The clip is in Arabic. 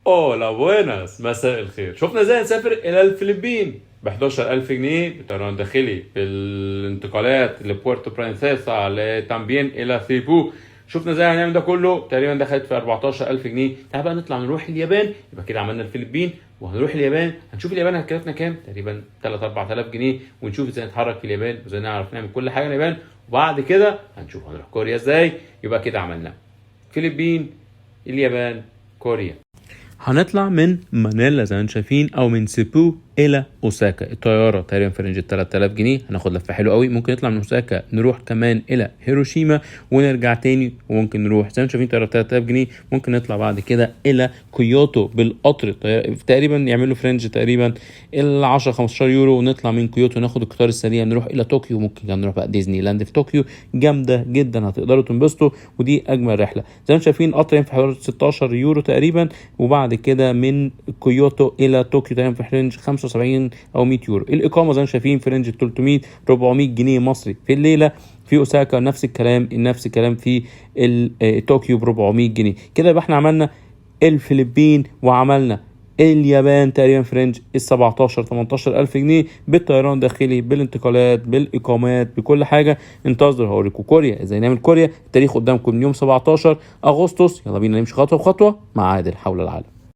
اولا بويناس، مساء الخير. شفنا ازاي نسافر الى الفلبين ب 11000 جنيه بطيران داخلي بالانتقالات لبورتو برنسيسا لتامبين الى ثيبو. شفنا ازاي هنعمل ده كله، تقريبا دخلت في 14000 جنيه. تعال بقى نطلع نروح اليابان، يبقى كده عملنا الفلبين وهنروح اليابان. هنشوف اليابان هتكلفنا كام، تقريبا 3 4000 جنيه، ونشوف ازاي نتحرك في اليابان وازاي نعرف نعمل كل حاجه في اليابان. وبعد كده هنشوف هنروح كوريا ازاي. يبقى كده عملنا فلبين، اليابان، كوريا. هنطلع من مانيلا زي ما انتم شايفين او من سيبو الى اوساكا. الطياره تقريبا في رينج 3000 جنيه، هناخد لفه حلوه قوي. ممكن نطلع من اوساكا نروح كمان الى هيروشيما ونرجع تاني، وممكن نروح زي ما انتم شايفين طياره 3000 جنيه. ممكن نطلع بعد كده الى كيوتو بالقطر، تقريبا يعملوا في رينج تقريبا ال 10 15 يورو، ونطلع من كيوتو ناخد القطار السريع نروح الى طوكيو. ممكن نروح بقى ديزني لاند في طوكيو، جامده جدا، هتقدروا تنبسطوا ودي اجمل رحله. زي ما انتم شايفين قطر في حوالي 16 يورو تقريبا، وبعد كده من كيوتو الى طوكيو تقريبا في رينج 75 او 100 يورو. الاقامه زي ما شايفين في رينج 300 400 جنيه مصري في الليله. في اوساكا نفس الكلام في طوكيو ب 400 جنيه. كده يبقى احنا عملنا الفلبين وعملنا اليابان تقريبا في رينج ال 17 18 الف جنيه بالطيران داخلي بالانتقالات بالاقامات بكل حاجه. انتظروا هوريكم كوريا ازاي نعمل كوريا. التاريخ قدامكم من يوم 17 اغسطس. يلا بينا نمشي خطوه بخطوه مع عادل حول العالم.